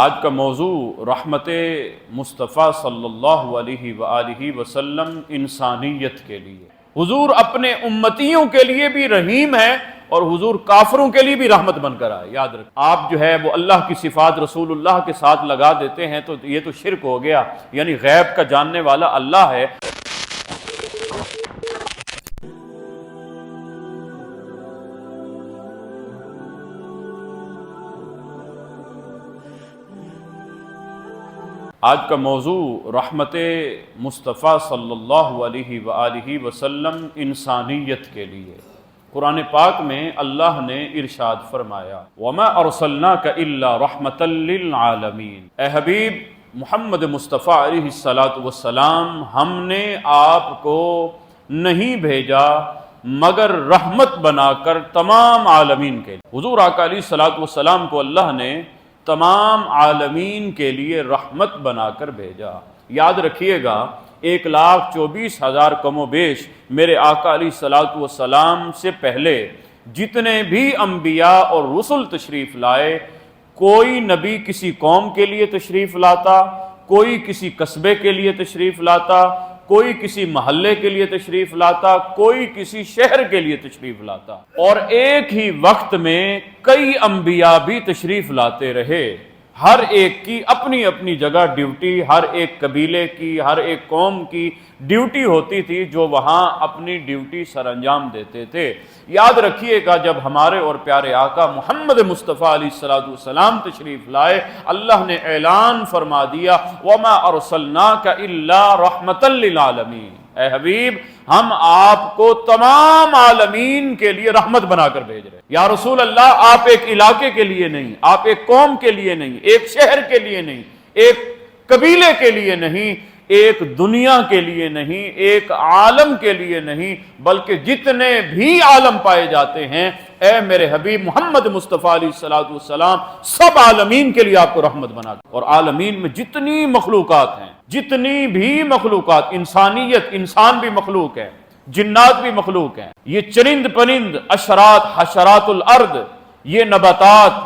آج کا موضوع رحمت مصطفیٰ صلی اللہ علیہ وآلہ وسلم انسانیت کے لیے۔ حضور اپنے امتیوں کے لیے بھی رحیم ہے اور حضور کافروں کے لیے بھی رحمت بن کر آئے۔ یاد رکھیں، آپ جو ہے وہ اللہ کی صفات رسول اللہ کے ساتھ لگا دیتے ہیں تو یہ تو شرک ہو گیا، یعنی غیب کا جاننے والا اللہ ہے۔ آج کا موضوع رحمت مصطفیٰ صلی اللہ علیہ وآلہ وسلم انسانیت کے لیے۔ قرآن پاک میں اللہ نے ارشاد فرمایا وَمَا أَرْسَلْنَاكَ إِلَّا رَحْمَةً لِّلْعَالَمِينَ، اے حبیب محمد مصطفیٰ علیہ السلام، ہم نے آپ کو نہیں بھیجا مگر رحمت بنا کر تمام عالمین کے لیے۔ حضور آقا علیہ السلام کو اللہ نے تمام عالمین کے لیے رحمت بنا کر بھیجا۔ یاد رکھیے گا 1,24,000 کم و بیش میرے آقا علیہ السلام سے پہلے جتنے بھی انبیاء اور رسل تشریف لائے، کوئی نبی کسی قوم کے لیے تشریف لاتا، کوئی کسی قصبے کے لیے تشریف لاتا، کوئی کسی محلے کے لیے تشریف لاتا، کوئی کسی شہر کے لیے تشریف لاتا، اور ایک ہی وقت میں کئی انبیاء بھی تشریف لاتے رہے۔ ہر ایک کی اپنی اپنی جگہ ڈیوٹی، ہر ایک قبیلے کی، ہر ایک قوم کی ڈیوٹی ہوتی تھی جو وہاں اپنی ڈیوٹی سر انجام دیتے تھے۔ یاد رکھیے گا جب ہمارے اور پیارے آقا محمد مصطفیٰ علیہ السلام تشریف لائے، اللہ نے اعلان فرما دیا وَمَا أَرْسَلْنَاكَ إِلَّا رَحْمَةً لِّلْعَالَمِينَ، اے حبیب ہم آپ کو تمام عالمین کے لیے رحمت بنا کر بھیج رہے۔ یا رسول اللہ، آپ ایک علاقے کے لیے نہیں، آپ ایک قوم کے لیے نہیں، ایک شہر کے لیے نہیں، ایک قبیلے کے لیے نہیں، ایک دنیا کے لیے نہیں، ایک عالم کے لیے نہیں، بلکہ جتنے بھی عالم پائے جاتے ہیں، اے میرے حبیب محمد مصطفیٰ علیہ السلام، سب عالمین کے لیے آپ کو رحمت بنا دیں۔ اور عالمین میں جتنی مخلوقات ہیں، جتنی بھی مخلوقات، انسانیت، انسان بھی مخلوق ہے، جنات بھی مخلوق ہیں، یہ چرند پرند، اشرات، حشرات الارض، یہ نباتات،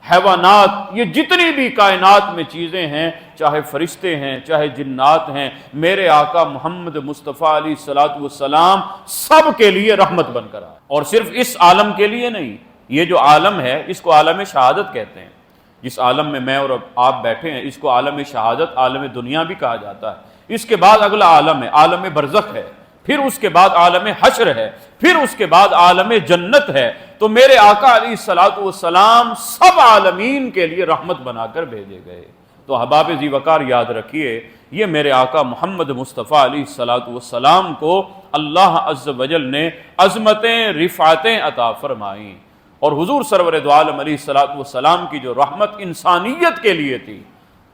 حیوانات، یہ جتنی بھی کائنات میں چیزیں ہیں، چاہے فرشتے ہیں، چاہے جنات ہیں، میرے آقا محمد مصطفیٰ علیہ السلام سب کے لیے رحمت بن کر آئے۔ اور صرف اس عالم کے لیے نہیں، یہ جو عالم ہے اس کو عالم شہادت کہتے ہیں۔ جس عالم میں میں اور آپ بیٹھے ہیں اس کو عالم شہادت، عالم دنیا بھی کہا جاتا ہے۔ اس کے بعد اگلا عالم ہے، عالم برزخ ہے، پھر اس کے بعد عالم حشر ہے، پھر اس کے بعد عالم جنت ہے۔ تو میرے آقا علیہ السلام سب عالمین کے لیے رحمت بنا کر بھیجے گئے۔ تو احباب ذی وقار یاد رکھیے، یہ میرے آقا محمد مصطفیٰ علیہ السلام کو اللہ عز و جل نے عظمتیں، رفعتیں عطا فرمائیں، اور حضور سرور دو عالم علیہ السلام کی جو رحمت انسانیت کے لیے تھی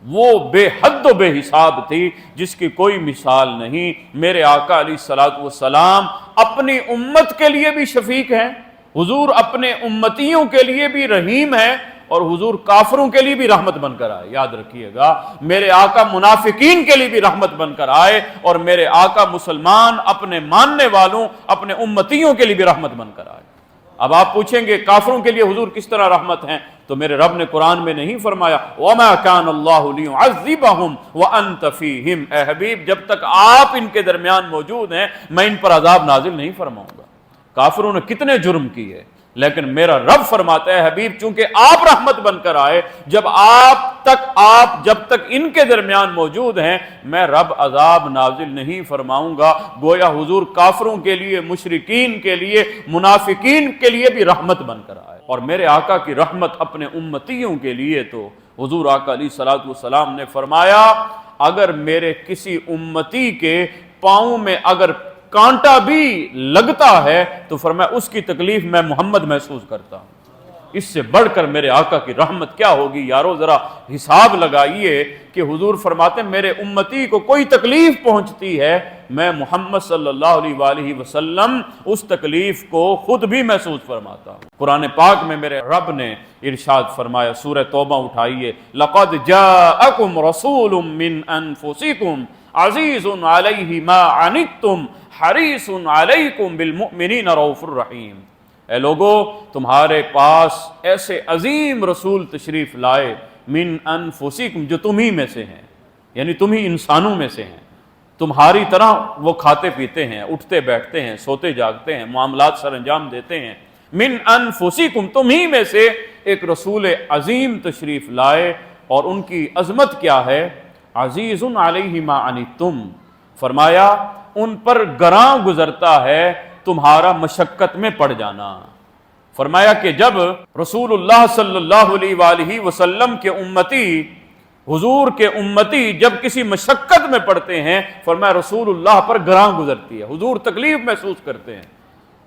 وہ بے حد و بے حساب تھی، جس کی کوئی مثال نہیں۔ میرے آقا علیہ السلام اپنی امت کے لیے بھی شفیق ہیں، حضور اپنے امتیوں کے لیے بھی رحیم ہیں، اور حضور کافروں کے لیے بھی رحمت بن کر آئے۔ یاد رکھیے گا میرے آقا منافقین کے لیے بھی رحمت بن کر آئے، اور میرے آقا مسلمان اپنے ماننے والوں، اپنے امتیوں کے لیے بھی رحمت بن کر آئے۔ اب آپ پوچھیں گے کافروں کے لیے حضور کس طرح رحمت ہیں؟ تو میرے رب نے قرآن میں نہیں فرمایا وَمَا كَانَ اللَّهُ لِيُعَذِّبَهُمْ وَأَنْتَ فِيهِمْ، اے حبیب جب تک آپ ان کے درمیان موجود ہیں میں ان پر عذاب نازل نہیں فرماؤں گا۔ کافروں نے کتنے جرم کیے، لیکن میرا رب فرماتا ہے حبیب چونکہ آپ رحمت بن کر آئے، جب تک ان کے درمیان موجود ہیں میں رب عذاب نازل نہیں فرماؤں گا۔ گویا حضور کافروں کے لیے، مشرکین کے لیے، منافقین کے لیے بھی رحمت بن کر آئے۔ اور میرے آقا کی رحمت اپنے امتیوں کے لیے تو حضور آقا علیہ السلام نے فرمایا اگر میرے کسی امتی کے پاؤں میں اگر کانٹا بھی لگتا ہے تو فرمایا اس کی تکلیف میں محمد محسوس کرتا ہوں۔ اس سے بڑھ کر میرے آقا کی رحمت کیا ہوگی یارو، ذرا حساب لگائیے کہ حضور فرماتے ہیں میرے امتی کو کوئی تکلیف پہنچتی ہے، میں محمد صلی اللہ علیہ وآلہ وسلم اس تکلیف کو خود بھی محسوس فرماتا ہوں۔ قرآن پاک میں میرے رب نے ارشاد فرمایا، سورہ توبہ اٹھائیے، لَقَدْ جَاءَكُمْ رَسُولٌ مِّنْ أَنفُسِكُمْ عَزِيزٌ عَلَيْهِ مَا عَنِتُّمْ حَرِيصٌ عَلَيْكُمْ بِالْمُؤْمِنِينَ رَءُوفٌ رَحِيمٌ۔ اے لوگو تمہارے پاس ایسے عظیم رسول تشریف لائے من انفسکم، جو تم ہی میں سے ہیں، یعنی تم ہی انسانوں میں سے ہیں، تمہاری طرح وہ کھاتے پیتے ہیں، اٹھتے بیٹھتے ہیں، سوتے جاگتے ہیں، معاملات سر انجام دیتے ہیں، من انفسکم، تم ہی میں سے ایک رسول عظیم تشریف لائے، اور ان کی عظمت کیا ہے؟ عزیز علیہ ما عنتم، فرمایا ان پر گراں گزرتا ہے تمہارا مشقت میں پڑ جانا۔ فرمایا کہ جب رسول اللہ صلی اللہ علیہ وآلہ وسلم کے امتی، حضور کے امتی جب کسی مشقت میں پڑتے ہیں، فرمایا رسول اللہ پر گراں گزرتی ہے، حضور تکلیف محسوس کرتے ہیں،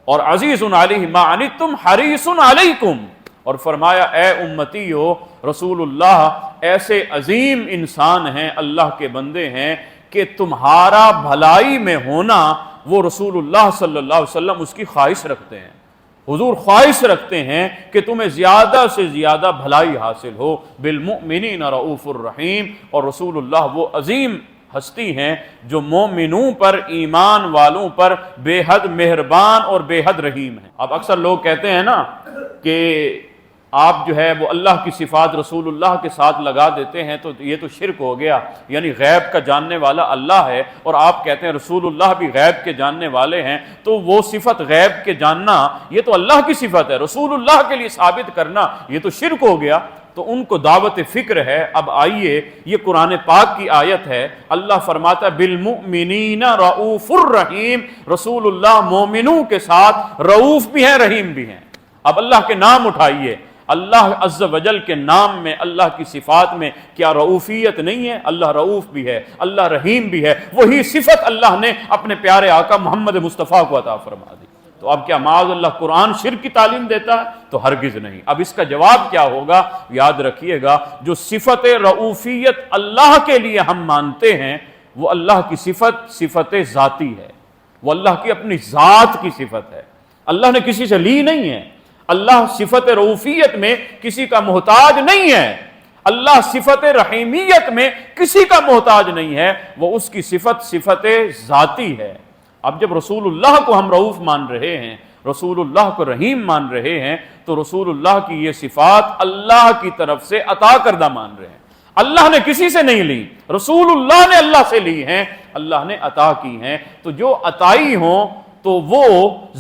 اور عزیز علیہ ما عنتم حریص علیکم، اور فرمایا اے امتیو، رسول اللہ ایسے عظیم انسان ہیں، اللہ کے بندے ہیں کہ تمہارا بھلائی میں ہونا وہ رسول اللہ صلی اللہ علیہ وسلم اس کی خواہش رکھتے ہیں، حضور خواہش رکھتے ہیں کہ تمہیں زیادہ سے زیادہ بھلائی حاصل ہو، بالمؤمنین رؤوف الرحیم، اور رسول اللہ وہ عظیم ہستی ہیں جو مومنوں پر، ایمان والوں پر بے حد مہربان اور بے حد رحیم ہیں۔ اب اکثر لوگ کہتے ہیں نا کہ آپ جو ہے وہ اللہ کی صفات رسول اللہ کے ساتھ لگا دیتے ہیں تو یہ تو شرک ہو گیا، یعنی غیب کا جاننے والا اللہ ہے اور آپ کہتے ہیں رسول اللہ بھی غیب کے جاننے والے ہیں، تو وہ صفت غیب کے جاننا یہ تو اللہ کی صفت ہے، رسول اللہ کے لیے ثابت کرنا یہ تو شرک ہو گیا۔ تو ان کو دعوت فکر ہے۔ اب آئیے، یہ قرآن پاک کی آیت ہے، اللہ فرماتا ہے بالمؤمنین رؤوف الرحیم، رسول اللہ مومنوں کے ساتھ رؤوف بھی ہیں، رحیم بھی ہیں۔ اب اللہ کے نام اٹھائیے، اللہ عز و جل کے نام میں، اللہ کی صفات میں کیا رؤوفیت نہیں ہے؟ اللہ رؤوف بھی ہے، اللہ رحیم بھی ہے، وہی صفت اللہ نے اپنے پیارے آقا محمد مصطفیٰ کو عطا فرما دی۔ تو اب کیا معاذ اللہ قرآن شرک کی تعلیم دیتا ہے؟ تو ہرگز نہیں۔ اب اس کا جواب کیا ہوگا؟ یاد رکھیے گا، جو صفت رؤوفیت اللہ کے لیے ہم مانتے ہیں وہ اللہ کی صفت ذاتی ہے، وہ اللہ کی اپنی ذات کی صفت ہے، اللہ نے کسی سے لی نہیں ہے۔ اللہ صفت رؤوفیت میں کسی کا محتاج نہیں ہے، اللہ صفت رحیمیت میں کسی کا محتاج نہیں ہے، وہ اس کی صفت ذاتی ہے۔ اب جب رسول اللہ کو ہم رؤوف مان رہے ہیں، رسول اللہ کو رحیم مان رہے ہیں، تو رسول اللہ کی یہ صفات اللہ کی طرف سے عطا کردہ مان رہے ہیں، اللہ نے کسی سے نہیں لی، رسول اللہ نے اللہ سے لی ہیں، اللہ نے عطا کی ہیں۔ تو جو عطائی ہوں تو وہ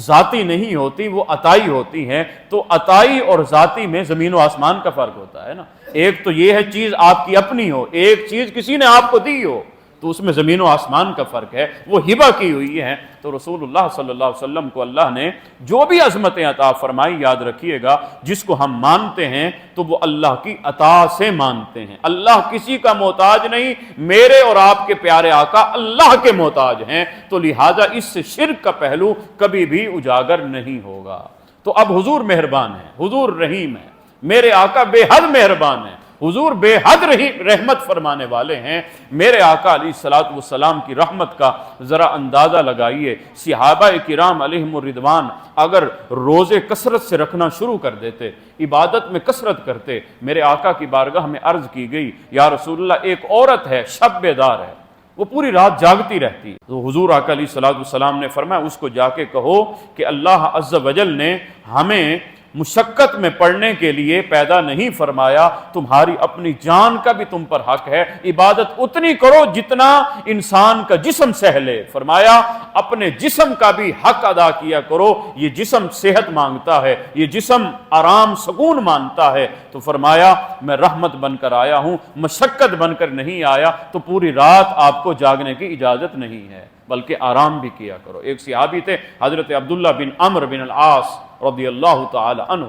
ذاتی نہیں ہوتی، وہ عطائی ہوتی ہیں۔ تو عطائی اور ذاتی میں زمین و آسمان کا فرق ہوتا ہے نا۔ ایک تو یہ ہے چیز آپ کی اپنی ہو، ایک چیز کسی نے آپ کو دی ہو، تو اس میں زمین و آسمان کا فرق ہے، وہ ہبہ کی ہوئی ہے۔ تو رسول اللہ صلی اللہ علیہ وسلم کو اللہ نے جو بھی عظمتیں عطا فرمائی، یاد رکھیے گا، جس کو ہم مانتے ہیں تو وہ اللہ کی عطا سے مانتے ہیں۔ اللہ کسی کا محتاج نہیں، میرے اور آپ کے پیارے آقا اللہ کے محتاج ہیں، تو لہٰذا اس سے شرک کا پہلو کبھی بھی اجاگر نہیں ہوگا۔ تو اب حضور مہربان ہیں، حضور رحیم ہیں، میرے آقا بے حد مہربان ہیں، حضور بے حد رحمت فرمانے والے ہیں۔ میرے آقا علیہ الصلوۃ والسلام کی رحمت کا ذرا اندازہ لگائیے۔ صحابہ کرام علیہم الرضوان اگر روزے کثرت سے رکھنا شروع کر دیتے، عبادت میں کثرت کرتے، میرے آقا کی بارگاہ میں عرض کی گئی یا رسول اللہ ایک عورت ہے، شب بیدار ہے، وہ پوری رات جاگتی رہتی ہے، تو حضور آقا علیہ الصلوۃ والسلام نے فرمایا اس کو جا کے کہو کہ اللہ عز و جل نے ہمیں مشقت میں پڑنے کے لیے پیدا نہیں فرمایا، تمہاری اپنی جان کا بھی تم پر حق ہے، عبادت اتنی کرو جتنا انسان کا جسم سہ لے۔ فرمایا اپنے جسم کا بھی حق ادا کیا کرو، یہ جسم صحت مانگتا ہے، یہ جسم آرام سکون مانتا ہے۔ تو فرمایا میں رحمت بن کر آیا ہوں، مشقت بن کر نہیں آیا، تو پوری رات آپ کو جاگنے کی اجازت نہیں ہے، بلکہ آرام بھی کیا کرو۔ ایک صحابی تھے حضرت عبداللہ بن عمرو بن العاص رضی اللہ تعالی عنہ،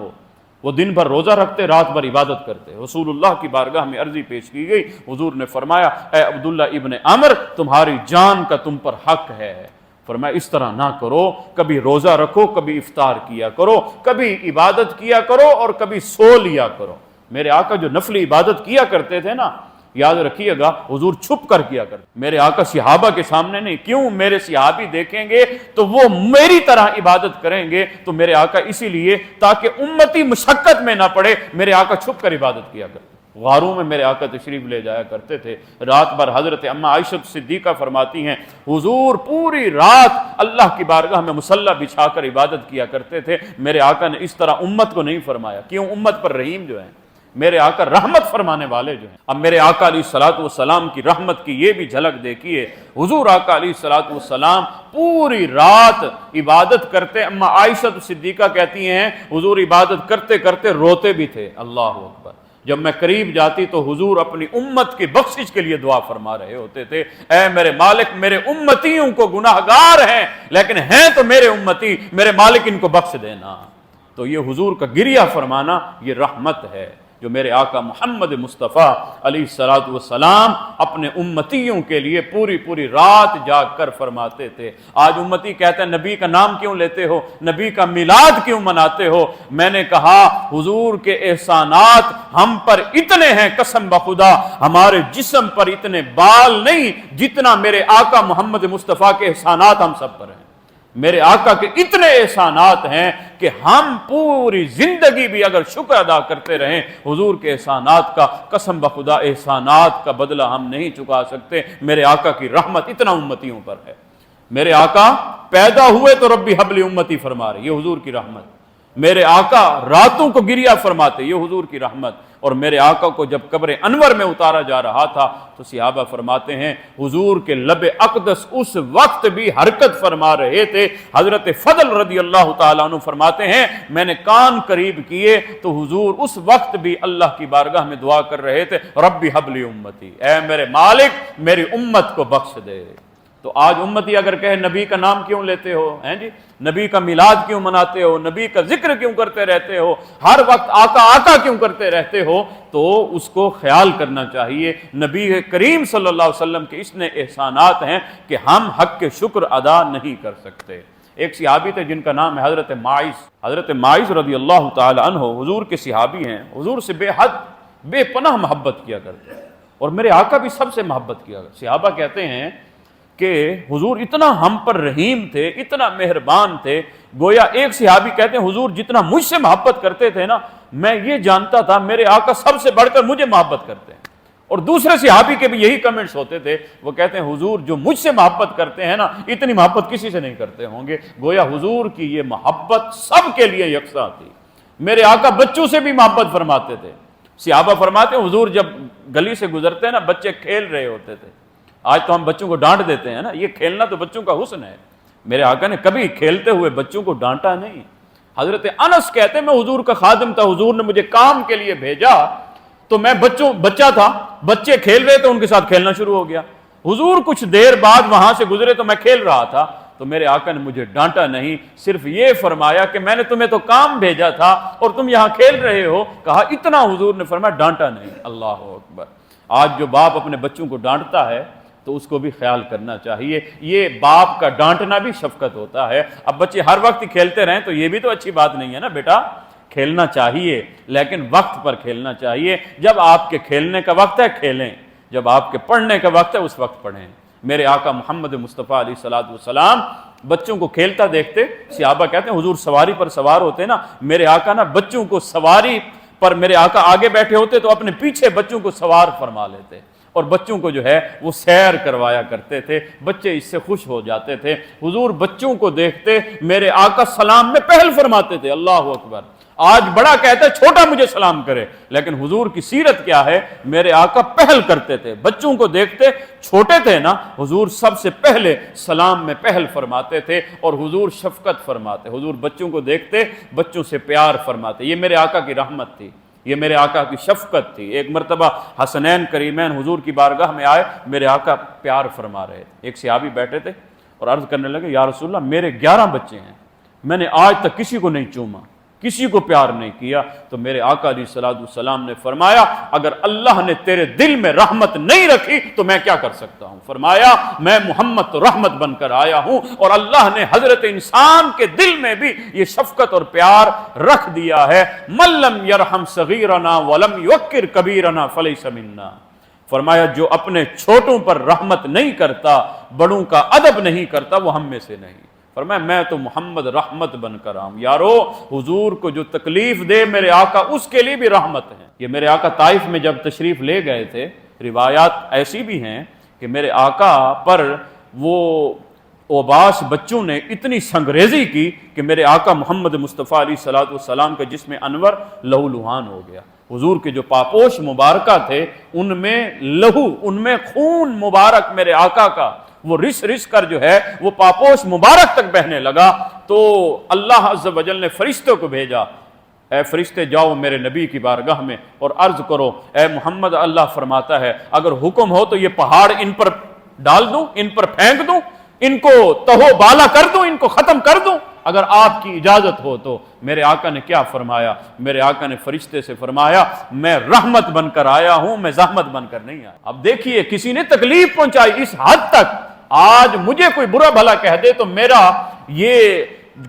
وہ دن بھر روزہ رکھتے، رات بھر عبادت کرتے۔ رسول اللہ کی بارگاہ میں عرضی پیش کی گئی، حضور نے فرمایا اے عبداللہ ابن عمر، تمہاری جان کا تم پر حق ہے۔ فرمایا اس طرح نہ کرو، کبھی روزہ رکھو، کبھی افطار کیا کرو، کبھی عبادت کیا کرو اور کبھی سو لیا کرو۔ میرے آقا جو نفلی عبادت کیا کرتے تھے نا، یاد رکھیے گا حضور چھپ کر کیا کرتے، میرے آقا صحابہ کے سامنے نہیں۔ کیوں؟ میرے صحابی دیکھیں گے تو وہ میری طرح عبادت کریں گے، تو میرے آقا اسی لیے تاکہ امتی مشقت میں نہ پڑے، میرے آقا چھپ کر عبادت کیا کرتے۔ غاروں میں میرے آقا تشریف لے جایا کرتے تھے، رات بھر حضرت اما عائشہ صدیقہ فرماتی ہیں حضور پوری رات اللہ کی بارگاہ میں مصلی بچھا کر عبادت کیا کرتے تھے، میرے آقا نے اس طرح امت کو نہیں فرمایا۔ کیوں؟ امت پر رحیم جو ہے، میرے آقا رحمت فرمانے والے جو ہیں۔ اب میرے آقا علیہ الصلوۃ والسلام کی رحمت کی یہ بھی جھلک دیکھیے، حضور آقا علیہ الصلوۃ والسلام پوری رات عبادت کرتے، اما عائشہ صدیقہ کہتی ہیں حضور عبادت کرتے کرتے روتے بھی تھے۔ اللہ اکبر، جب میں قریب جاتی تو حضور اپنی امت کی بخشش کے لیے دعا فرما رہے ہوتے تھے، اے میرے مالک میرے امتیوں کو گناہگار ہیں لیکن ہیں تو میرے امتی، میرے مالک ان کو بخش دینا۔ تو یہ حضور کا گریہ فرمانا یہ رحمت ہے جو میرے آقا محمد مصطفیٰ علیہ الصلوۃ والسلام اپنے امتیوں کے لیے پوری پوری رات جاگ کر فرماتے تھے۔ آج امتی کہتے ہیں نبی کا نام کیوں لیتے ہو، نبی کا میلاد کیوں مناتے ہو؟ میں نے کہا حضور کے احسانات ہم پر اتنے ہیں، قسم بخدا ہمارے جسم پر اتنے بال نہیں جتنا میرے آقا محمد مصطفیٰ کے احسانات ہم سب پر ہیں۔ میرے آقا کے اتنے احسانات ہیں کہ ہم پوری زندگی بھی اگر شکر ادا کرتے رہیں حضور کے احسانات کا، قسم بخدا احسانات کا بدلہ ہم نہیں چکا سکتے۔ میرے آقا کی رحمت اتنا امتیوں پر ہے۔ میرے آقا پیدا ہوئے تو ربی حبلی امتی فرما رہے، یہ حضور کی رحمت۔ میرے آقا راتوں کو گریہ فرماتے، یہ حضور کی رحمت۔ اور میرے آقا کو جب قبر انور میں اتارا جا رہا تھا تو صحابہ فرماتے ہیں حضور کے لب اقدس اس وقت بھی حرکت فرما رہے تھے۔ حضرت فضل رضی اللہ تعالیٰ عنہ فرماتے ہیں میں نے کان قریب کیے تو حضور اس وقت بھی اللہ کی بارگاہ میں دعا کر رہے تھے، ربی حبلی امتی، اے میرے مالک میری امت کو بخش دے۔ تو آج امتی اگر کہے نبی کا نام کیوں لیتے ہو، ہیں جی نبی کا میلاد کیوں مناتے ہو، نبی کا ذکر کیوں کرتے رہتے ہو، ہر وقت آقا آقا کیوں کرتے رہتے ہو، تو اس کو خیال کرنا چاہیے نبی کریم صلی اللہ علیہ وسلم کے اتنے احسانات ہیں کہ ہم حق کے شکر ادا نہیں کر سکتے۔ ایک صحابی تھے جن کا نام ہے حضرت معاذ رضی اللہ تعالی عنہ، حضور کے صحابی ہیں، حضور سے بے حد بے پناہ محبت کیا کرتے اور میرے آقا بھی سب سے محبت کیا کرتے۔ صحابہ کہتے ہیں کہ حضور اتنا ہم پر رحیم تھے، اتنا مہربان تھے، گویا ایک صحابی کہتے ہیں حضور جتنا مجھ سے محبت کرتے تھے نا میں یہ جانتا تھا میرے آقا سب سے بڑھ کر مجھے محبت کرتے ہیں۔ اور دوسرے صحابی کے بھی یہی کمنٹس ہوتے تھے، وہ کہتے ہیں حضور جو مجھ سے محبت کرتے ہیں نا اتنی محبت کسی سے نہیں کرتے ہوں گے۔ گویا حضور کی یہ محبت سب کے لیے یکساں تھی۔ میرے آقا بچوں سے بھی محبت فرماتے تھے۔ صحابہ فرماتے ہیں حضور جب گلی سے گزرتے ہیں نا بچے کھیل رہے ہوتے تھے، آج تو ہم بچوں کو ڈانٹ دیتے ہیں نا، یہ کھیلنا تو بچوں کا حسن ہے۔ میرے آقا نے کبھی کھیلتے ہوئے بچوں کو ڈانٹا نہیں۔ حضرت انس کہتے ہیں میں حضور کا خادم تھا، حضور نے مجھے کام کے لیے بھیجا تو میں بچہ تھا، بچے کھیل رہے تو ان کے ساتھ کھیلنا شروع ہو گیا۔ حضور کچھ دیر بعد وہاں سے گزرے تو میں کھیل رہا تھا تو میرے آقا نے مجھے ڈانٹا نہیں، صرف یہ فرمایا کہ میں نے تمہیں تو کام بھیجا تھا اور تم یہاں کھیل رہے ہو، کہا اتنا حضور نے فرمایا، ڈانٹا نہیں۔ اللہ اکبر۔ آج جو باپ اپنے بچوں کو ڈانٹتا ہے تو اس کو بھی خیال کرنا چاہیے، یہ باپ کا ڈانٹنا بھی شفقت ہوتا ہے۔ اب بچے ہر وقت کھیلتے رہیں تو یہ بھی تو اچھی بات نہیں ہے نا، بیٹا کھیلنا چاہیے لیکن وقت پر کھیلنا چاہیے۔ جب آپ کے کھیلنے کا وقت ہے کھیلیں، جب آپ کے پڑھنے کا وقت ہے اس وقت پڑھیں۔ میرے آقا محمد مصطفیٰ علیہ الصلوۃ والسلام بچوں کو کھیلتا دیکھتے، صحابہ کہتے ہیں حضور سواری پر سوار ہوتے نا، میرے آقا نا بچوں کو سواری پر، میرے آقا آگے بیٹھے ہوتے تو اپنے پیچھے بچوں کو سوار فرما لیتے اور بچوں کو جو ہے وہ سیر کروایا کرتے تھے، بچے اس سے خوش ہو جاتے تھے۔ حضور بچوں کو دیکھتے میرے آقا سلام میں پہل فرماتے تھے۔ اللہ اکبر۔ آج بڑا کہتا ہے چھوٹا مجھے سلام کرے، لیکن حضور کی سیرت کیا ہے، میرے آقا پہل کرتے تھے، بچوں کو دیکھتے، چھوٹے تھے نا حضور سب سے پہلے سلام میں پہل فرماتے تھے اور حضور شفقت فرماتے، حضور بچوں کو دیکھتے بچوں سے پیار فرماتے۔ یہ میرے آقا کی رحمت تھی، یہ میرے آقا کی شفقت تھی۔ ایک مرتبہ حسنین کریمین حضور کی بارگاہ میں آئے، میرے آقا پیار فرما رہے تھے، ایک صحابی بیٹھے تھے اور عرض کرنے لگے یا رسول اللہ میرے 11 بچے ہیں، میں نے آج تک کسی کو نہیں چوما، کسی کو پیار نہیں کیا۔ تو میرے آقا علیہ الصلوۃ والسلام نے فرمایا اگر اللہ نے تیرے دل میں رحمت نہیں رکھی تو میں کیا کر سکتا ہوں؟ فرمایا میں محمد تو رحمت بن کر آیا ہوں اور اللہ نے حضرت انسان کے دل میں بھی یہ شفقت اور پیار رکھ دیا ہے۔ من لم یرحم صغیرنا ولم یوقر کبیرنا فلیس منا۔ فرمایا جو اپنے چھوٹوں پر رحمت نہیں کرتا، بڑوں کا ادب نہیں کرتا، وہ ہم میں سے نہیں۔ فرمایا میں تو محمد رحمت بن کر آؤں۔ یارو حضور کو جو تکلیف دے میرے آقا اس کے لیے بھی رحمت ہے۔ یہ میرے آقا طائف میں جب تشریف لے گئے تھے، روایات ایسی بھی ہیں کہ میرے آقا پر وہ اوباش بچوں نے اتنی سنگریزی کی کہ میرے آقا محمد مصطفیٰ علیہ الصلوۃ والسلام کا جسم انور لہو لہان ہو گیا۔ حضور کے جو پاپوش مبارکہ تھے ان میں لہو، ان میں خون مبارک میرے آقا کا وہ رس رس کر جو ہے وہ پاپوش مبارک تک بہنے لگا۔ تو اللہ عز و جل نے فرشتوں کو بھیجا، اے فرشتے جاؤ میرے نبی کی بارگاہ میں اور عرض کرو اے محمد، اللہ فرماتا ہے اگر حکم ہو تو یہ پہاڑ ان پر ڈال دوں، ان پر پھینک دوں، ان کو تہو بالا کر دوں، ان کو ختم کر دوں، اگر آپ کی اجازت ہو تو۔ میرے آقا نے کیا فرمایا؟ میرے آقا نے فرشتے سے فرمایا میں رحمت بن کر آیا ہوں، میں زحمت بن کر نہیں آیا۔ اب دیکھیے کسی نے تکلیف پہنچائی اس حد تک، آج مجھے کوئی برا بھلا کہہ دے تو میرا یہ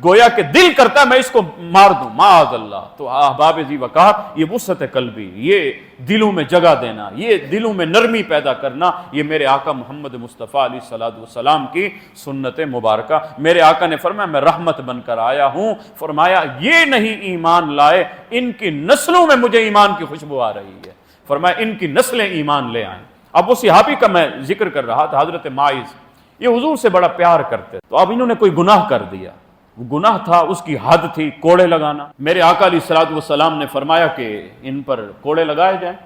گویا کہ دل کرتا ہے میں اس کو مار دوں، معاذ اللہ۔ تو احباب ذی وقار، یہ وسعت قلبی، یہ دلوں میں جگہ دینا، یہ دلوں میں نرمی پیدا کرنا، یہ میرے آقا محمد مصطفیٰ علیہ الصلوۃ والسلام کی سنت مبارکہ۔ میرے آقا نے فرمایا میں رحمت بن کر آیا ہوں، فرمایا یہ نہیں ایمان لائے، ان کی نسلوں میں مجھے ایمان کی خوشبو آ رہی ہے، فرمایا ان کی نسلیں ایمان لے آئیں۔ اب وہ صحابی کا میں ذکر کر رہا تھا، حضرت ماعز، یہ حضور سے بڑا پیار کرتے، تو اب انہوں نے کوئی گناہ کر دیا، وہ گناہ تھا، اس کی حد تھی کوڑے لگانا۔ میرے آقا علیہ الصلوۃ والسلام نے فرمایا کہ ان پر کوڑے لگائے جائیں۔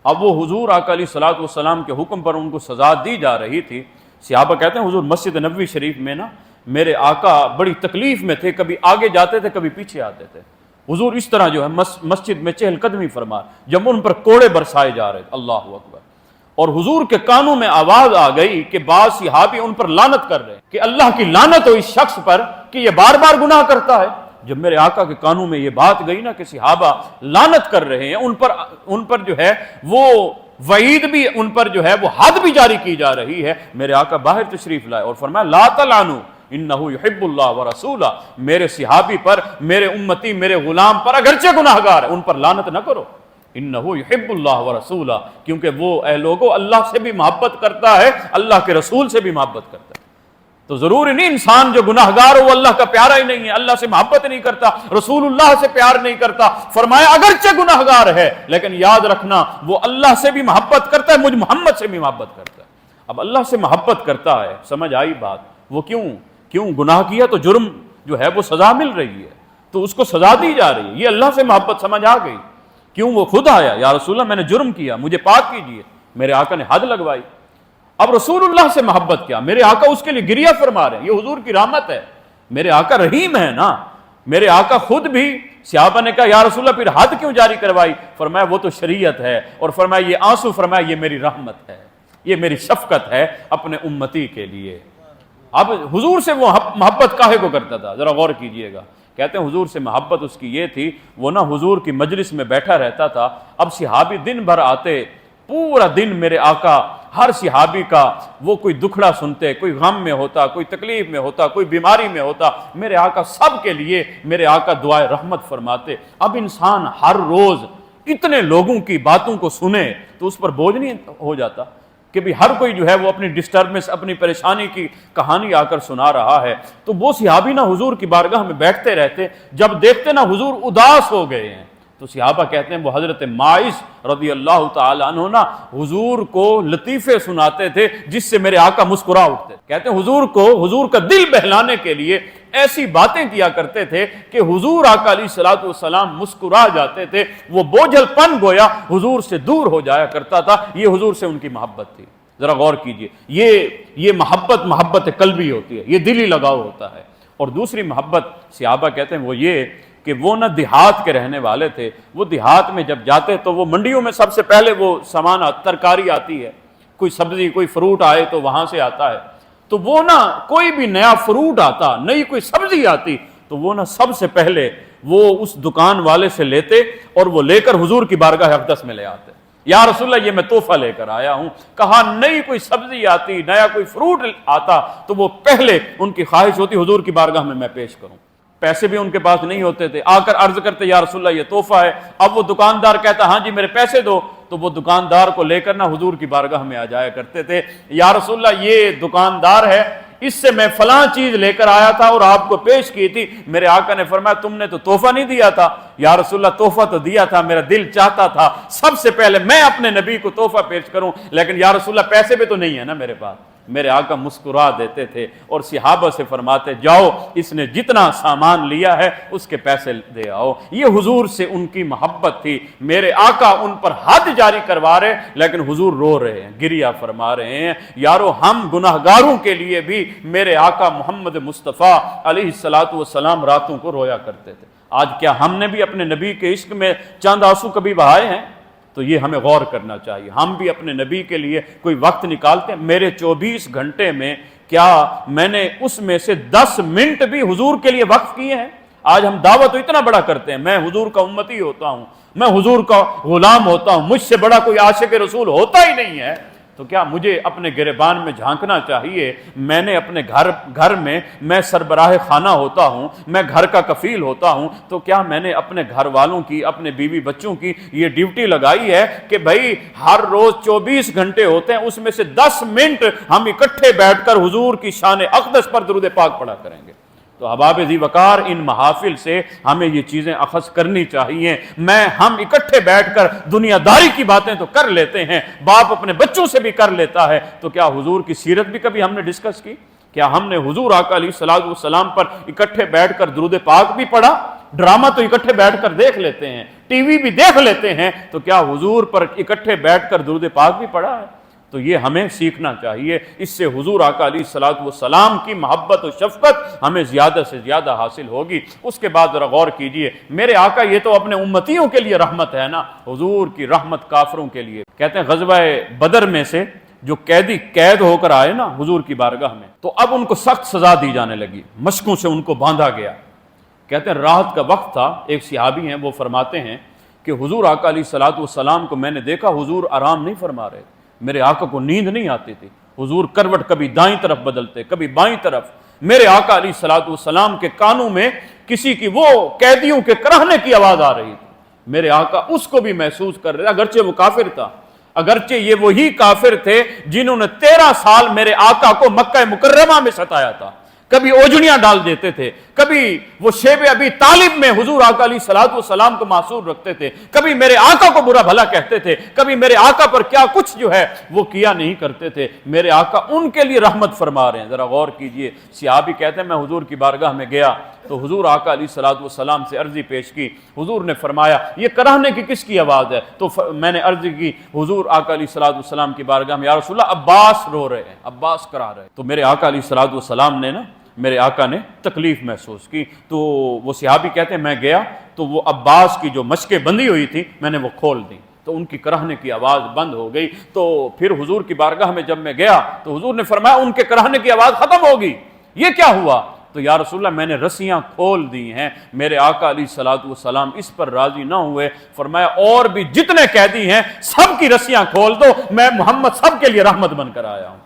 اب وہ حضور آقا علیہ الصلوۃ والسلام کے حکم پر ان کو سزا دی جا رہی تھی۔ صحابہ کہتے ہیں حضور مسجد نبوی شریف میں نا میرے آقا بڑی تکلیف میں تھے، کبھی آگے جاتے تھے کبھی پیچھے آتے تھے، حضور اس طرح جو ہے مسجد میں چہل قدمی فرما، جب ان پر کوڑے برسائے جا رہے تھے، اللہ اکبر، اور حضور کے کانوں میں آواز آ گئی کہ بعض صحابی ان پر لعنت کر رہے ہیں کہ اللہ کی لعنت ہو اس شخص پر کہ یہ بار بار گناہ کرتا ہے۔ جب میرے آقا کے کانوں میں یہ بات گئی نا کہ صحابہ لعنت کر رہے ہیں، ان پر جو ہے وہ وعید بھی، ان پر جو ہے وہ حد بھی جاری کی جا رہی ہے، میرے آقا باہر تشریف لائے اور فرمایا لا تلعنوا انہ یحب اللہ ورسولہ، میرے صحابی پر، میرے امتی، میرے غلام پر اگرچہ گناہگار ہے ان پر لعنت نہ کرو، انہ یحب اللہ ورسولہ، کیونکہ وہ اے لوگوں اللہ سے بھی محبت کرتا ہے، اللہ کے رسول سے بھی محبت کرتا ہے۔ تو ضروری نہیں انسان جو گناہگار ہو وہ اللہ کا پیارا ہی نہیں ہے، اللہ سے محبت نہیں کرتا، رسول اللہ سے پیار نہیں کرتا۔ فرمایا اگرچہ گناہگار ہے لیکن یاد رکھنا وہ اللہ سے بھی محبت کرتا ہے، مجھ محمد سے بھی محبت کرتا ہے۔ اب اللہ سے محبت کرتا ہے، سمجھ آئی بات؟ وہ کیوں گناہ کیا تو جرم جو ہے وہ سزا مل رہی ہے، تو اس کو سزا دی جا رہی ہے، یہ اللہ سے محبت سمجھ آ گئی۔ کیوں وہ خود آیا، یا رسول اللہ میں نے جرم کیا مجھے پاک کیجئے، میرے آقا نے حد لگوائی۔ اب رسول اللہ سے محبت کیا، میرے آقا اس کے لیے گریہ فرما رہے ہیں، یہ حضور کی رحمت ہے، میرے آقا رحیم ہے نا، میرے آقا خود بھی، صحابہ نے کہا یا رسول اللہ پھر حد کیوں جاری کروائی؟ فرمایا وہ تو شریعت ہے، اور فرمایا یہ آنسو، فرمایا یہ میری رحمت ہے، یہ میری شفقت ہے اپنے امتی کے لیے۔ اب حضور سے وہ محبت کاہے کو کرتا تھا، ذرا غور کیجئے گا۔ کہتے ہیں حضور سے محبت اس کی یہ تھی، وہ نا حضور کی مجلس میں بیٹھا رہتا تھا، اب صحابی دن بھر آتے، پورا دن میرے آقا ہر صحابی کا وہ کوئی دکھڑا سنتے، کوئی غم میں ہوتا، کوئی تکلیف میں ہوتا، کوئی بیماری میں ہوتا، میرے آقا سب کے لیے میرے آقا دعائے رحمت فرماتے۔ اب انسان ہر روز اتنے لوگوں کی باتوں کو سنے تو اس پر بوجھ نہیں ہو جاتا کہ بھی ہر کوئی جو ہے وہ اپنی ڈسٹربنس، اپنی پریشانی کی کہانی آ کر سنا رہا ہے۔ تو وہ صحابی نا حضور کی بارگاہ میں بیٹھتے رہتے، جب دیکھتے نا حضور اداس ہو گئے ہیں تو صحابہ کہتے ہیں وہ حضرت ماعز رضی اللہ تعالی عنہ نا حضور کو لطیفے سناتے تھے جس سے میرے آقا مسکرا اٹھتے، کہتے ہیں حضور کا دل بہلانے کے لیے ایسی باتیں کیا کرتے تھے کہ حضور آقا علیہ الصلوۃ والسلام مسکرا جاتے تھے، وہ بوجھل پن گویا حضور سے دور ہو جایا کرتا تھا۔ یہ حضور سے ان کی محبت تھی، ذرا غور کیجئے، یہ محبت قلبی ہوتی ہے، یہ دلی لگاؤ ہوتا ہے۔ اور دوسری محبت صحابہ کہتے ہیں وہ یہ کہ وہ نہ دیہات کے رہنے والے تھے، وہ دیہات میں جب جاتے تو وہ منڈیوں میں سب سے پہلے وہ سامان ترکاری آتی ہے، کوئی سبزی کوئی فروٹ آئے تو وہاں سے آتا ہے، تو وہ نہ کوئی بھی نیا فروٹ آتا، نئی کوئی سبزی آتی تو وہ نہ سب سے پہلے وہ اس دکان والے سے لیتے اور وہ لے کر حضور کی بارگاہ اقدس میں لے آتے، یا رسول اللہ یہ میں تحفہ لے کر آیا ہوں۔ کہا نئی کوئی سبزی آتی، نیا کوئی فروٹ آتا تو وہ پہلے ان کی خواہش ہوتی حضور کی بارگاہ میں پیش کروں۔ پیسے بھی ان کے پاس نہیں ہوتے تھے، آ کر عرض کرتے یا رسول اللہ یہ تحفہ ہے۔ اب وہ دکاندار کہتا ہاں جی میرے پیسے دو، تو وہ دکاندار کو لے کر نہ حضور کی بارگاہ میں آ جایا کرتے تھے، یا رسول اللہ یہ دکاندار ہے، اس سے میں فلاں چیز لے کر آیا تھا اور آپ کو پیش کی تھی۔ میرے آقا نے فرمایا تم نے تو تحفہ نہیں دیا تھا۔ یا رسول اللہ تحفہ تو دیا تھا، میرا دل چاہتا تھا سب سے پہلے میں اپنے نبی کو تحفہ پیش کروں، لیکن یا رسول اللہ پیسے بھی تو نہیں ہے نا میرے پاس، میرے آقا مسکرا دیتے تھے اور صحابہ سے فرماتے جاؤ اس نے جتنا سامان لیا ہے اس کے پیسے دے آؤ۔ یہ حضور سے ان کی محبت تھی۔ میرے آقا ان پر حد جاری کروا رہے لیکن حضور رو رہے ہیں، گریہ فرما رہے ہیں، یارو ہم گناہگاروں کے لیے بھی میرے آقا محمد مصطفیٰ علیہ الصلوۃ والسلام راتوں کو رویا کرتے تھے۔ آج کیا ہم نے بھی اپنے نبی کے عشق میں چند آنسو کبھی بہائے ہیں؟ تو یہ ہمیں غور کرنا چاہیے۔ ہم بھی اپنے نبی کے لیے کوئی وقت نکالتے ہیں؟ میرے 24 گھنٹے میں کیا میں نے اس میں سے 10 منٹ بھی حضور کے لیے وقف کیے ہیں؟ آج ہم دعوت تو اتنا بڑا کرتے ہیں، میں حضور کا امتی ہوتا ہوں، میں حضور کا غلام ہوتا ہوں، مجھ سے بڑا کوئی عاشق رسول ہوتا ہی نہیں ہے۔ تو کیا مجھے اپنے گریبان میں جھانکنا چاہیے؟ میں نے اپنے گھر میں سربراہ خانہ ہوتا ہوں، میں گھر کا کفیل ہوتا ہوں، تو کیا میں نے اپنے گھر والوں کی، اپنے بیوی بچوں کی یہ ڈیوٹی لگائی ہے کہ بھائی ہر روز 24 گھنٹے ہوتے ہیں، اس میں سے 10 منٹ ہم اکٹھے بیٹھ کر حضور کی شان اقدس پر درود پاک پڑھا کریں گے؟ تو احباب ذی وقار، ان محافل سے ہمیں یہ چیزیں اخذ کرنی چاہیے۔ ہم اکٹھے بیٹھ کر دنیا داری کی باتیں تو کر لیتے ہیں، باپ اپنے بچوں سے بھی کر لیتا ہے، تو کیا حضور کی سیرت بھی کبھی ہم نے ڈسکس کی؟ کیا ہم نے حضور آقا علیہ الصلوۃ والسلام پر اکٹھے بیٹھ کر درود پاک بھی پڑھا؟ ڈرامہ تو اکٹھے بیٹھ کر دیکھ لیتے ہیں، ٹی وی بھی دیکھ لیتے ہیں، تو کیا حضور پر اکٹھے بیٹھ کر درود پاک بھی پڑھا ہے؟ تو یہ ہمیں سیکھنا چاہیے۔ اس سے حضور آقا علیہ الصلوۃ والسلام کی محبت و شفقت ہمیں زیادہ سے زیادہ حاصل ہوگی۔ اس کے بعد ذرا غور کیجئے، میرے آقا یہ تو اپنے امتیوں کے لیے رحمت ہے نا، حضور کی رحمت کافروں کے لیے۔ کہتے ہیں غزوہ بدر میں سے جو قید ہو کر آئے نا حضور کی بارگاہ میں، تو اب ان کو سخت سزا دی جانے لگی، مشکوں سے ان کو باندھا گیا۔ کہتے ہیں راحت کا وقت تھا، ایک صحابی ہیں وہ فرماتے ہیں کہ حضور آقا علیہ الصلوۃ والسلام کو میں نے دیکھا، حضور آرام نہیں فرما رہے، میرے آقا کو نیند نہیں آتی تھی، حضور کروٹ کبھی دائیں طرف بدلتے کبھی بائیں طرف۔ میرے آقا علیہ الصلوۃ والسلام کے کانوں میں کسی کی وہ قیدیوں کے کراہنے کی آواز آ رہی تھی، میرے آقا اس کو بھی محسوس کر رہے، اگرچہ وہ کافر تھا، اگرچہ یہ وہی کافر تھے جنہوں نے 13 سال میرے آقا کو مکہ مکرمہ میں ستایا تھا، کبھی اوجھنیاں ڈال دیتے تھے، کبھی وہ شیب ابی طالب میں حضور آقا علیہ الصلوۃ والسلام کو معصور رکھتے تھے، کبھی میرے آقا کو برا بھلا کہتے تھے، کبھی میرے آقا پر کیا کچھ جو ہے وہ کیا نہیں کرتے تھے۔ میرے آقا ان کے لیے رحمت فرما رہے ہیں، ذرا غور کیجئے۔ صحابی کہتے ہیں میں حضور کی بارگاہ میں گیا تو حضور آقا علیہ الصلوۃ والسلام سے عرضی پیش کی، حضور نے فرمایا یہ کراہنے کی کس کی آواز ہے؟ تو میں نے عرض کی حضور آقا علیہ الصلوۃ والسلام کی بارگاہ میں، یا رسول اللہ عباس رو رہے ہیں، عباس کرا رہے ہیں۔ تو میرے آقا علیہ الصلوۃ والسلام نے میرے آقا نے تکلیف محسوس کی، تو وہ صحابی کہتے ہیں میں گیا تو وہ عباس کی جو مشکیں بندھی ہوئی تھی میں نے وہ کھول دی، تو ان کی کراہنے کی آواز بند ہو گئی۔ تو پھر حضور کی بارگاہ میں جب میں گیا تو حضور نے فرمایا ان کے کراہنے کی آواز ختم ہوگی، یہ کیا ہوا؟ تو یا رسول اللہ میں نے رسیاں کھول دی ہیں۔ میرے آقا علیہ الصلوۃ والسلام اس پر راضی نہ ہوئے، فرمایا اور بھی جتنے قیدی ہیں سب کی رسیاں کھول دو، میں محمد سب کے لیے رحمت بن کر آیا ہوں۔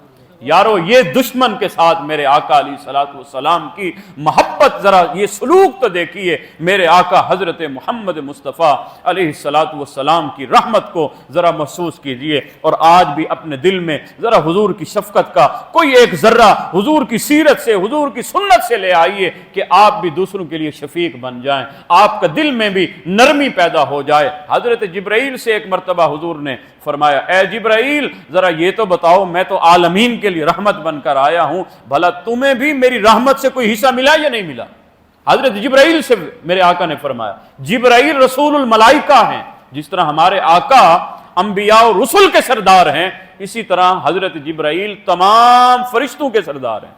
یارو یہ دشمن کے ساتھ میرے آقا علیہ الصلوۃ والسلام کی محبت، ذرا یہ سلوک تو دیکھیے، میرے آقا حضرت محمد مصطفیٰ علیہ الصلوۃ والسلام کی رحمت کو ذرا محسوس کیجئے، اور آج بھی اپنے دل میں ذرا حضور کی شفقت کا کوئی ایک ذرہ حضور کی سیرت سے، حضور کی سنت سے لے آئیے کہ آپ بھی دوسروں کے لیے شفیق بن جائیں، آپ کا دل میں بھی نرمی پیدا ہو جائے۔ حضرت جبرائیل سے ایک مرتبہ حضور نے فرمایا اے جبرائیل ذرا یہ تو بتاؤ، میں تو عالمین کے لیے رحمت بن کر آیا ہوں، بھلا تمہیں بھی میری رحمت سے کوئی حصہ ملا یا نہیں ملا؟ حضرت جبرائیل سے میرے آقا نے فرمایا، جبرائیل رسول الملائکہ ہیں، جس طرح ہمارے آقا انبیاء و رسل کے سردار ہیں، اسی طرح حضرت جبرائیل تمام فرشتوں کے سردار ہیں۔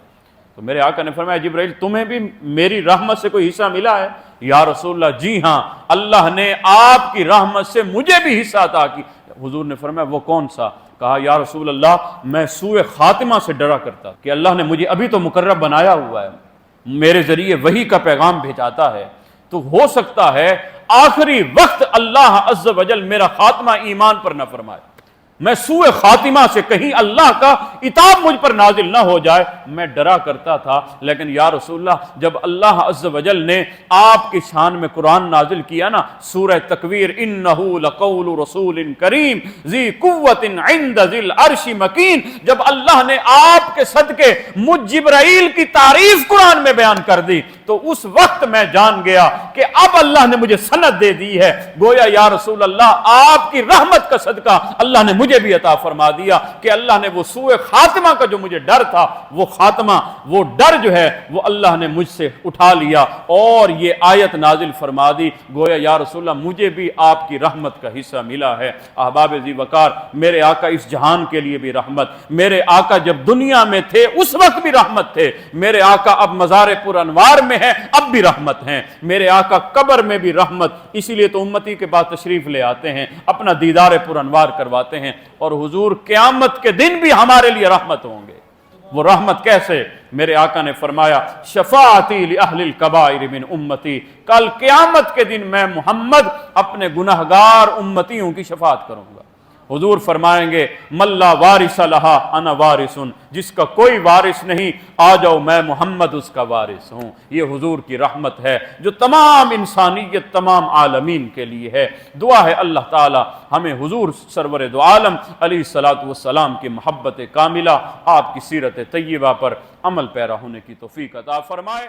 تو میرے آقا نے فرمایا جبرائیل تمہیں بھی میری رحمت سے کوئی حصہ ملا ہے؟ یا رسول اللہ جی ہاں، اللہ نے آپ کی رحمت سے مجھے بھی حصہ عطا کی۔ حضور نے فرمایا وہ کون سا؟ کہا یا رسول اللہ میں سوء خاتمہ سے ڈرا کرتا کہ اللہ نے مجھے ابھی تو مقرب بنایا ہوا ہے، میرے ذریعے وحی کا پیغام بھیجاتا ہے، تو ہو سکتا ہے آخری وقت اللہ عز و جل میرا خاتمہ ایمان پر نہ فرمائے، میں سوء خاتمہ سے کہیں اللہ کا عتاب مجھ پر نازل نہ ہو جائے، میں ڈرا کرتا تھا۔ لیکن یا رسول اللہ جب اللہ عز و جل نے آپ کی شان میں قرآن نازل کیا نا، سورہ تکویر انہو لقول رسول کریم ذی قوت عند ذی العرش مکین، جب اللہ نے آپ کے صدقے مجھ جبرائیل کی تعریف قرآن میں بیان کر دی تو اس وقت میں جان گیا کہ اب اللہ نے مجھے سند دے دی ہے، گویا یا رسول اللہ آپ کی رحمت کا صدقہ اللہ نے مجھے بھی عطا فرما دیا کہ اللہ نے وہ سوء خاتمہ کا جو مجھے ڈر تھا، وہ خاتمہ، وہ ڈر جو ہے وہ اللہ نے مجھ سے اٹھا لیا اور یہ آیت نازل فرما دی، گویا یا رسول اللہ مجھے بھی آپ کی رحمت کا حصہ ملا ہے۔ احباب ذی وقار، میرے آقا اس جہان کے لیے بھی رحمت، میرے آقا جب دنیا میں تھے اس وقت بھی رحمت تھے، میرے آقا اب مزار پر انوار میں ہیں اب بھی رحمت ہیں، میرے آقا قبر میں بھی رحمت، اسی لیے تو امتی کے بعد تشریف لے آتے ہیں، اپنا دیدار پر انوار کرواتے ہیں، اور حضور قیامت کے دن بھی ہمارے لیے رحمت ہوں گے۔ وہ رحمت کیسے؟ میرے آقا نے فرمایا شفاعتی لأہل الکبائر من امتی، کل قیامت کے دن میں محمد اپنے گناہگار امتیوں کی شفاعت کروں گا۔ حضور فرمائیں گے من لا وارث لہا انا وارث، جس کا کوئی وارث نہیں آ جاؤ میں محمد اس کا وارث ہوں۔ یہ حضور کی رحمت ہے جو تمام انسانیت، تمام عالمین کے لیے ہے۔ دعا ہے اللہ تعالی ہمیں حضور سرور دو عالم علیہ الصلوۃ والسلام کی محبت کاملہ، آپ کی سیرت طیبہ پر عمل پیرا ہونے کی توفیق عطا فرمائے۔